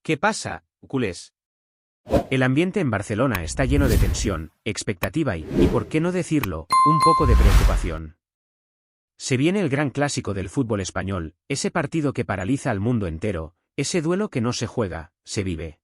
¿Qué pasa, culés? El ambiente en Barcelona está lleno de tensión, expectativa y, por qué no decirlo, un poco de preocupación. Se viene el gran clásico del fútbol español, ese partido que paraliza al mundo entero, ese duelo que no se juega, se vive.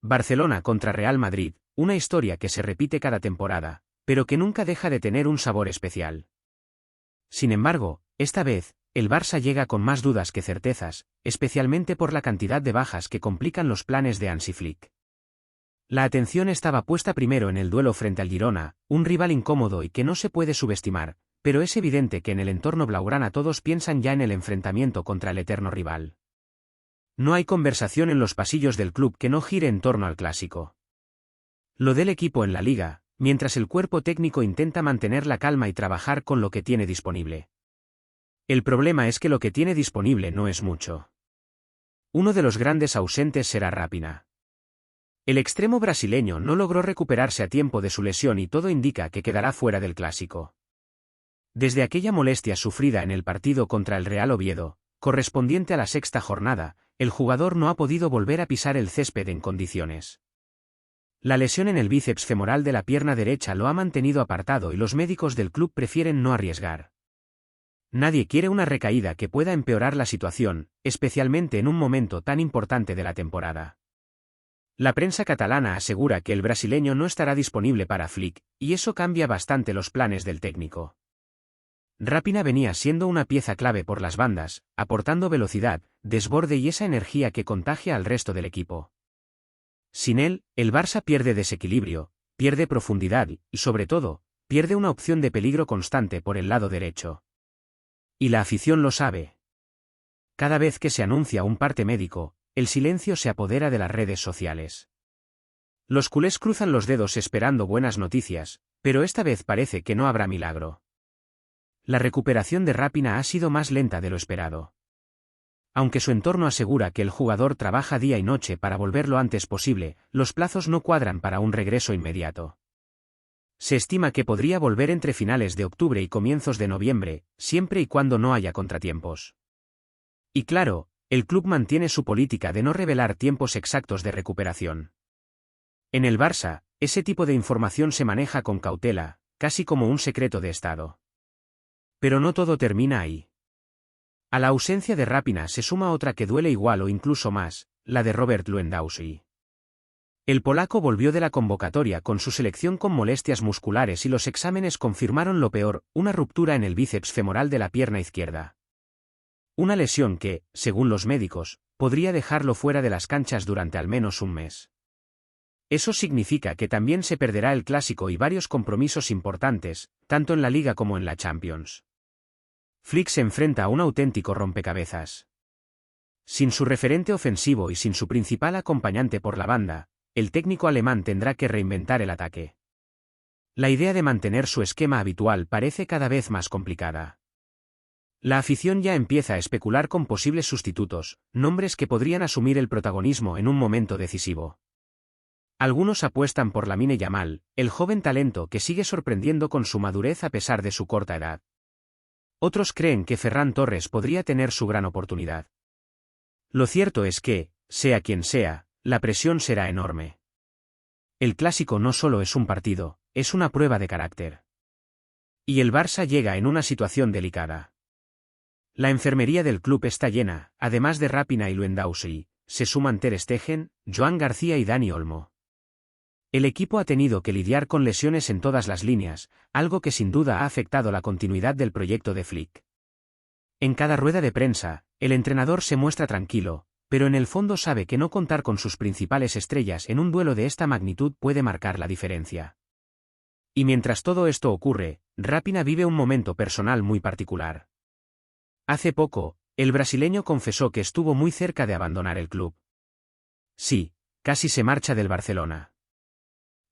Barcelona contra Real Madrid, una historia que se repite cada temporada, pero que nunca deja de tener un sabor especial. Sin embargo, esta vez, el Barça llega con más dudas que certezas, especialmente por la cantidad de bajas que complican los planes de Hansi Flick. La atención estaba puesta primero en el duelo frente al Girona, un rival incómodo y que no se puede subestimar, pero es evidente que en el entorno blaugrana todos piensan ya en el enfrentamiento contra el eterno rival. No hay conversación en los pasillos del club que no gire en torno al clásico. Lo del equipo en la liga, mientras el cuerpo técnico intenta mantener la calma y trabajar con lo que tiene disponible. El problema es que lo que tiene disponible no es mucho. Uno de los grandes ausentes será Raphinha. El extremo brasileño no logró recuperarse a tiempo de su lesión y todo indica que quedará fuera del clásico. Desde aquella molestia sufrida en el partido contra el Real Oviedo, correspondiente a la sexta jornada, el jugador no ha podido volver a pisar el césped en condiciones. La lesión en el bíceps femoral de la pierna derecha lo ha mantenido apartado y los médicos del club prefieren no arriesgar. Nadie quiere una recaída que pueda empeorar la situación, especialmente en un momento tan importante de la temporada. La prensa catalana asegura que el brasileño no estará disponible para Flick, y eso cambia bastante los planes del técnico. Raphinha venía siendo una pieza clave por las bandas, aportando velocidad, desborde y esa energía que contagia al resto del equipo. Sin él, el Barça pierde desequilibrio, pierde profundidad y, sobre todo, pierde una opción de peligro constante por el lado derecho. Y la afición lo sabe. Cada vez que se anuncia un parte médico, el silencio se apodera de las redes sociales. Los culés cruzan los dedos esperando buenas noticias, pero esta vez parece que no habrá milagro. La recuperación de Raphinha ha sido más lenta de lo esperado. Aunque su entorno asegura que el jugador trabaja día y noche para volver lo antes posible, los plazos no cuadran para un regreso inmediato. Se estima que podría volver entre finales de octubre y comienzos de noviembre, siempre y cuando no haya contratiempos. Y claro, el club mantiene su política de no revelar tiempos exactos de recuperación. En el Barça, ese tipo de información se maneja con cautela, casi como un secreto de Estado. Pero no todo termina ahí. A la ausencia de Raphinha se suma otra que duele igual o incluso más, la de Robert Lewandowski. El polaco volvió de la convocatoria con su selección con molestias musculares y los exámenes confirmaron lo peor, una ruptura en el bíceps femoral de la pierna izquierda. Una lesión que, según los médicos, podría dejarlo fuera de las canchas durante al menos un mes. Eso significa que también se perderá el clásico y varios compromisos importantes, tanto en la Liga como en la Champions. Flick se enfrenta a un auténtico rompecabezas. Sin su referente ofensivo y sin su principal acompañante por la banda, el técnico alemán tendrá que reinventar el ataque. La idea de mantener su esquema habitual parece cada vez más complicada. La afición ya empieza a especular con posibles sustitutos, nombres que podrían asumir el protagonismo en un momento decisivo. Algunos apuestan por Lamine Yamal, el joven talento que sigue sorprendiendo con su madurez a pesar de su corta edad. Otros creen que Ferran Torres podría tener su gran oportunidad. Lo cierto es que, sea quien sea, la presión será enorme. El clásico no solo es un partido, es una prueba de carácter. Y el Barça llega en una situación delicada. La enfermería del club está llena, además de Raphinha y Lewandowski, se suman Ter Stegen, Joan García y Dani Olmo. El equipo ha tenido que lidiar con lesiones en todas las líneas, algo que sin duda ha afectado la continuidad del proyecto de Flick. En cada rueda de prensa, el entrenador se muestra tranquilo, pero en el fondo sabe que no contar con sus principales estrellas en un duelo de esta magnitud puede marcar la diferencia. Y mientras todo esto ocurre, Raphinha vive un momento personal muy particular. Hace poco, el brasileño confesó que estuvo muy cerca de abandonar el club. Sí, casi se marcha del Barcelona.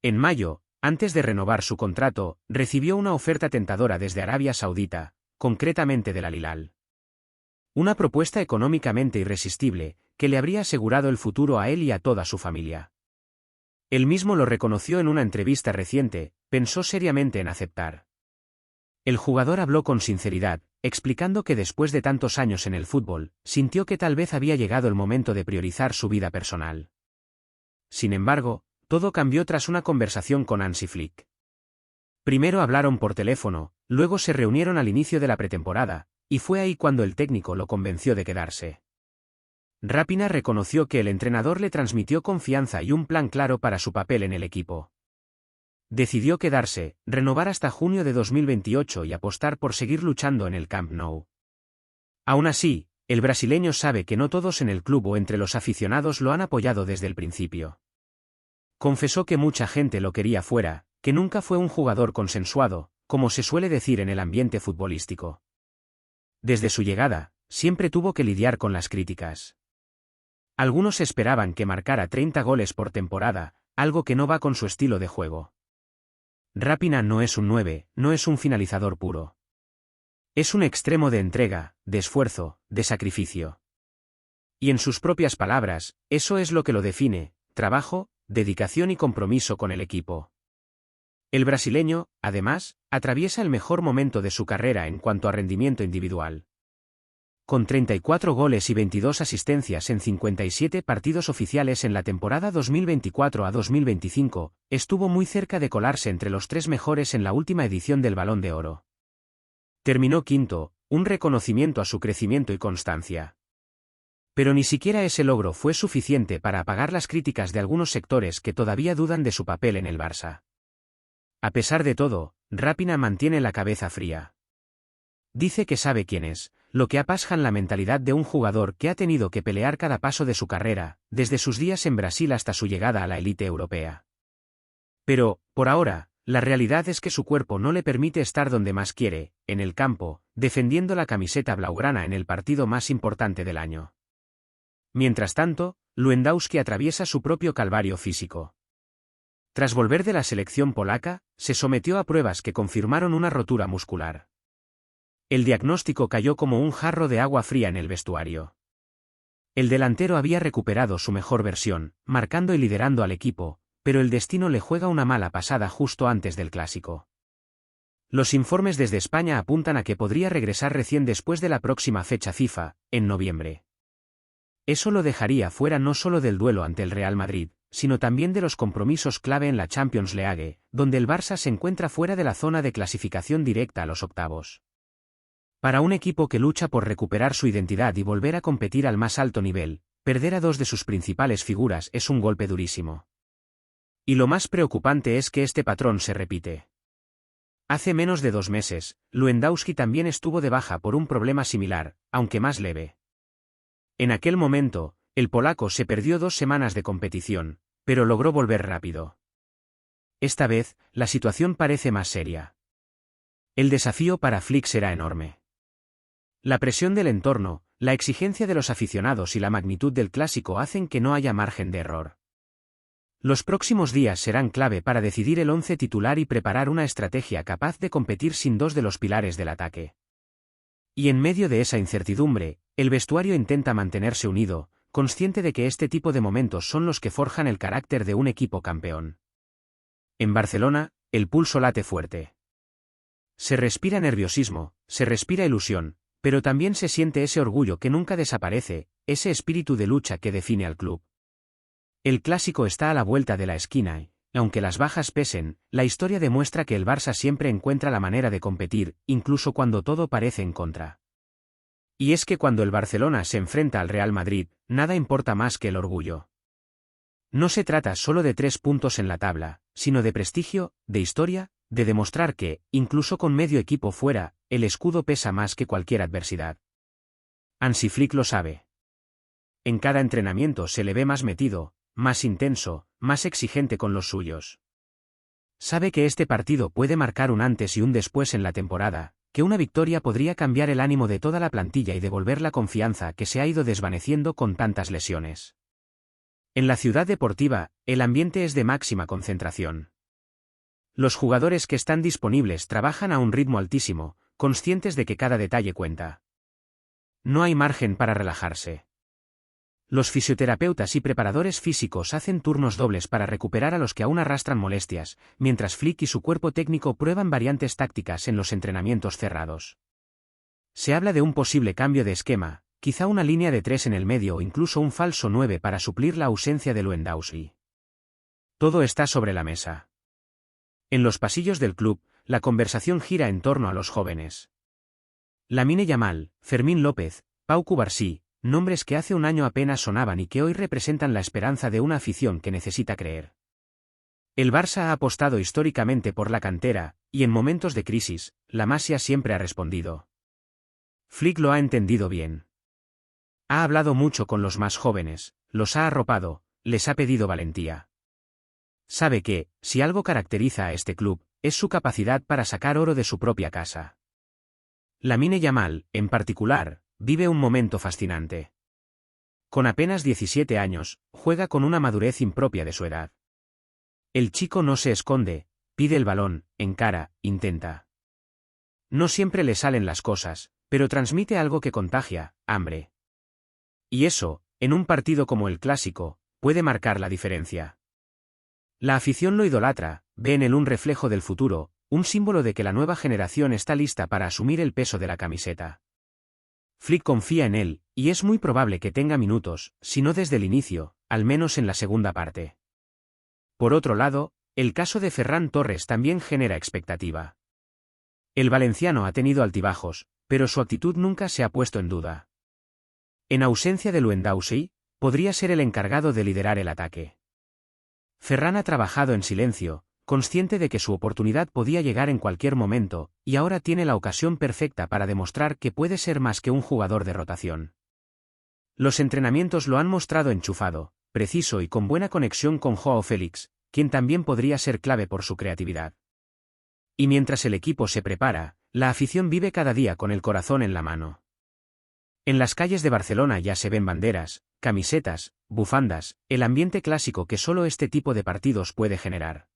En mayo, antes de renovar su contrato, recibió una oferta tentadora desde Arabia Saudita, concretamente del Al Hilal. Una propuesta económicamente irresistible, que le habría asegurado el futuro a él y a toda su familia. Él mismo lo reconoció en una entrevista reciente, pensó seriamente en aceptar. El jugador habló con sinceridad, explicando que después de tantos años en el fútbol, sintió que tal vez había llegado el momento de priorizar su vida personal. Sin embargo, todo cambió tras una conversación con Hansi Flick. Primero hablaron por teléfono, luego se reunieron al inicio de la pretemporada, y fue ahí cuando el técnico lo convenció de quedarse. Rapinoe reconoció que el entrenador le transmitió confianza y un plan claro para su papel en el equipo. Decidió quedarse, renovar hasta junio de 2028 y apostar por seguir luchando en el Camp Nou. Aún así, el brasileño sabe que no todos en el club o entre los aficionados lo han apoyado desde el principio. Confesó que mucha gente lo quería fuera, que nunca fue un jugador consensuado, como se suele decir en el ambiente futbolístico. Desde su llegada, siempre tuvo que lidiar con las críticas. Algunos esperaban que marcara 30 goles por temporada, algo que no va con su estilo de juego. Rapinoe no es un 9, no es un finalizador puro. Es un extremo de entrega, de esfuerzo, de sacrificio. Y en sus propias palabras, eso es lo que lo define: trabajo, dedicación y compromiso con el equipo. El brasileño, además, atraviesa el mejor momento de su carrera en cuanto a rendimiento individual. Con 34 goles y 22 asistencias en 57 partidos oficiales en la temporada 2024 a 2025, estuvo muy cerca de colarse entre los 3 mejores en la última edición del Balón de Oro. Terminó quinto, un reconocimiento a su crecimiento y constancia. Pero ni siquiera ese logro fue suficiente para apagar las críticas de algunos sectores que todavía dudan de su papel en el Barça. A pesar de todo, Rapinoe mantiene la cabeza fría. Dice que sabe quién es, lo que apasja en la mentalidad de un jugador que ha tenido que pelear cada paso de su carrera, desde sus días en Brasil hasta su llegada a la élite europea. Pero, por ahora, la realidad es que su cuerpo no le permite estar donde más quiere, en el campo, defendiendo la camiseta blaugrana en el partido más importante del año. Mientras tanto, Lewandowski atraviesa su propio calvario físico. Tras volver de la selección polaca, se sometió a pruebas que confirmaron una rotura muscular. El diagnóstico cayó como un jarro de agua fría en el vestuario. El delantero había recuperado su mejor versión, marcando y liderando al equipo, pero el destino le juega una mala pasada justo antes del clásico. Los informes desde España apuntan a que podría regresar recién después de la próxima fecha FIFA, en noviembre. Eso lo dejaría fuera no solo del duelo ante el Real Madrid, sino también de los compromisos clave en la Champions League, donde el Barça se encuentra fuera de la zona de clasificación directa a los octavos. Para un equipo que lucha por recuperar su identidad y volver a competir al más alto nivel, perder a 2 de sus principales figuras es un golpe durísimo. Y lo más preocupante es que este patrón se repite. Hace menos de 2 meses, Lewandowski también estuvo de baja por un problema similar, aunque más leve. En aquel momento, el polaco se perdió 2 semanas de competición, pero logró volver rápido. Esta vez, la situación parece más seria. El desafío para Flick será enorme. La presión del entorno, la exigencia de los aficionados y la magnitud del clásico hacen que no haya margen de error. Los próximos días serán clave para decidir el 11 titular y preparar una estrategia capaz de competir sin 2 de los pilares del ataque. Y en medio de esa incertidumbre, el vestuario intenta mantenerse unido, consciente de que este tipo de momentos son los que forjan el carácter de un equipo campeón. En Barcelona, el pulso late fuerte. Se respira nerviosismo, se respira ilusión, pero también se siente ese orgullo que nunca desaparece, ese espíritu de lucha que define al club. El clásico está a la vuelta de la esquina y, aunque las bajas pesen, la historia demuestra que el Barça siempre encuentra la manera de competir, incluso cuando todo parece en contra. Y es que cuando el Barcelona se enfrenta al Real Madrid, nada importa más que el orgullo. No se trata solo de 3 puntos en la tabla, sino de prestigio, de historia, de demostrar que, incluso con medio equipo fuera, el escudo pesa más que cualquier adversidad. Hansi Flick lo sabe. En cada entrenamiento se le ve más metido, más intenso, más exigente con los suyos. Sabe que este partido puede marcar un antes y un después en la temporada, que una victoria podría cambiar el ánimo de toda la plantilla y devolver la confianza que se ha ido desvaneciendo con tantas lesiones. En la ciudad deportiva, el ambiente es de máxima concentración. Los jugadores que están disponibles trabajan a un ritmo altísimo, conscientes de que cada detalle cuenta. No hay margen para relajarse. Los fisioterapeutas y preparadores físicos hacen turnos dobles para recuperar a los que aún arrastran molestias, mientras Flick y su cuerpo técnico prueban variantes tácticas en los entrenamientos cerrados. Se habla de un posible cambio de esquema, quizá una línea de 3 en el medio o incluso un falso 9 para suplir la ausencia de Lewandowski. Todo está sobre la mesa. En los pasillos del club, la conversación gira en torno a los jóvenes. Lamine Yamal, Fermín López, Pau Cubarsí, nombres que hace un año apenas sonaban y que hoy representan la esperanza de una afición que necesita creer. El Barça ha apostado históricamente por la cantera, y en momentos de crisis, la Masia siempre ha respondido. Flick lo ha entendido bien. Ha hablado mucho con los más jóvenes, los ha arropado, les ha pedido valentía. Sabe que, si algo caracteriza a este club, es su capacidad para sacar oro de su propia casa. Lamine Yamal, en particular, vive un momento fascinante. Con apenas 17 años, juega con una madurez impropia de su edad. El chico no se esconde, pide el balón, encara, intenta. No siempre le salen las cosas, pero transmite algo que contagia, hambre. Y eso, en un partido como el Clásico, puede marcar la diferencia. La afición lo idolatra, ve en él un reflejo del futuro, un símbolo de que la nueva generación está lista para asumir el peso de la camiseta. Flick confía en él, y es muy probable que tenga minutos, si no desde el inicio, al menos en la segunda parte. Por otro lado, el caso de Ferran Torres también genera expectativa. El valenciano ha tenido altibajos, pero su actitud nunca se ha puesto en duda. En ausencia de Lewandowski, podría ser el encargado de liderar el ataque. Ferran ha trabajado en silencio, consciente de que su oportunidad podía llegar en cualquier momento, y ahora tiene la ocasión perfecta para demostrar que puede ser más que un jugador de rotación. Los entrenamientos lo han mostrado enchufado, preciso y con buena conexión con Joao Félix, quien también podría ser clave por su creatividad. Y mientras el equipo se prepara, la afición vive cada día con el corazón en la mano. En las calles de Barcelona ya se ven banderas, camisetas, bufandas, el ambiente clásico que solo este tipo de partidos puede generar.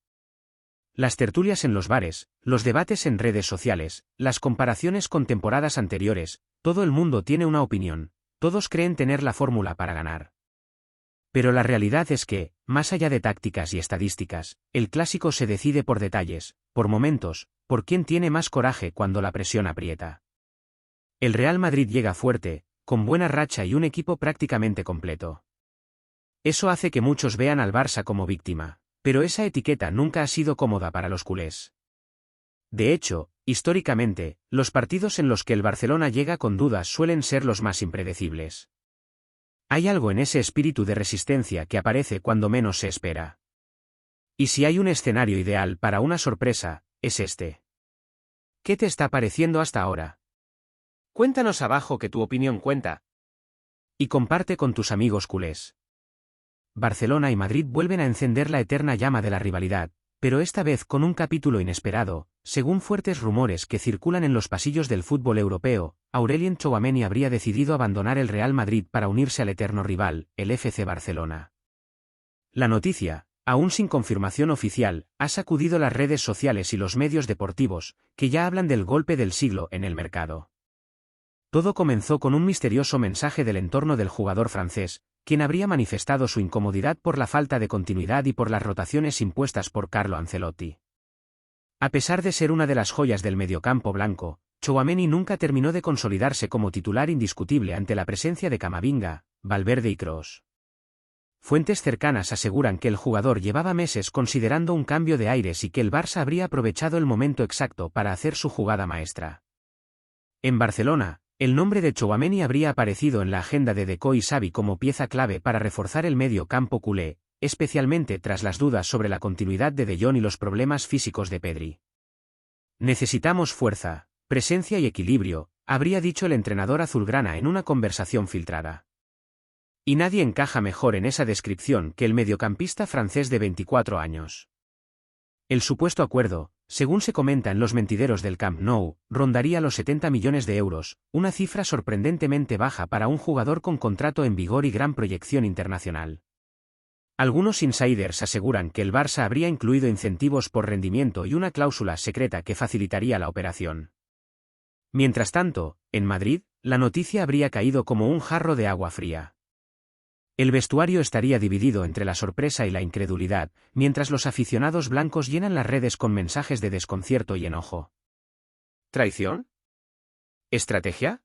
Las tertulias en los bares, los debates en redes sociales, las comparaciones con temporadas anteriores, todo el mundo tiene una opinión, todos creen tener la fórmula para ganar. Pero la realidad es que, más allá de tácticas y estadísticas, el Clásico se decide por detalles, por momentos, por quién tiene más coraje cuando la presión aprieta. El Real Madrid llega fuerte, con buena racha y un equipo prácticamente completo. Eso hace que muchos vean al Barça como víctima, pero esa etiqueta nunca ha sido cómoda para los culés. De hecho, históricamente, los partidos en los que el Barcelona llega con dudas suelen ser los más impredecibles. Hay algo en ese espíritu de resistencia que aparece cuando menos se espera. Y si hay un escenario ideal para una sorpresa, es este. ¿Qué te está pareciendo hasta ahora? Cuéntanos abajo que tu opinión cuenta. Y comparte con tus amigos culés. Barcelona y Madrid vuelven a encender la eterna llama de la rivalidad, pero esta vez con un capítulo inesperado. Según fuertes rumores que circulan en los pasillos del fútbol europeo, Aurelien Tchouaméni habría decidido abandonar el Real Madrid para unirse al eterno rival, el FC Barcelona. La noticia, aún sin confirmación oficial, ha sacudido las redes sociales y los medios deportivos, que ya hablan del golpe del siglo en el mercado. Todo comenzó con un misterioso mensaje del entorno del jugador francés, quien habría manifestado su incomodidad por la falta de continuidad y por las rotaciones impuestas por Carlo Ancelotti. A pesar de ser una de las joyas del mediocampo blanco, Tchouaméni nunca terminó de consolidarse como titular indiscutible ante la presencia de Camavinga, Valverde y Kroos. Fuentes cercanas aseguran que el jugador llevaba meses considerando un cambio de aires y que el Barça habría aprovechado el momento exacto para hacer su jugada maestra. En Barcelona, el nombre de Tchouaméni habría aparecido en la agenda de Deco y Xavi como pieza clave para reforzar el medio campo culé, especialmente tras las dudas sobre la continuidad de De Jong y los problemas físicos de Pedri. Necesitamos fuerza, presencia y equilibrio, habría dicho el entrenador azulgrana en una conversación filtrada. Y nadie encaja mejor en esa descripción que el mediocampista francés de 24 años. El supuesto acuerdo, según se comenta en los mentideros del Camp Nou, rondaría los 70 millones de euros, una cifra sorprendentemente baja para un jugador con contrato en vigor y gran proyección internacional. Algunos insiders aseguran que el Barça habría incluido incentivos por rendimiento y una cláusula secreta que facilitaría la operación. Mientras tanto, en Madrid, la noticia habría caído como un jarro de agua fría. El vestuario estaría dividido entre la sorpresa y la incredulidad, mientras los aficionados blancos llenan las redes con mensajes de desconcierto y enojo. ¿Traición? ¿Estrategia?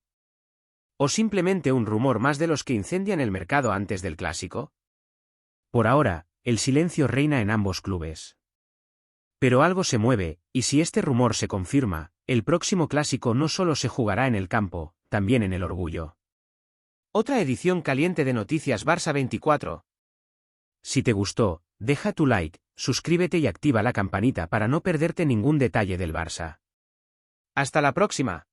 ¿O simplemente un rumor más de los que incendian el mercado antes del clásico? Por ahora, el silencio reina en ambos clubes. Pero algo se mueve, y si este rumor se confirma, el próximo clásico no solo se jugará en el campo, también en el orgullo. Otra edición caliente de Noticias Barça 24. Si te gustó, deja tu like, suscríbete y activa la campanita para no perderte ningún detalle del Barça. ¡Hasta la próxima!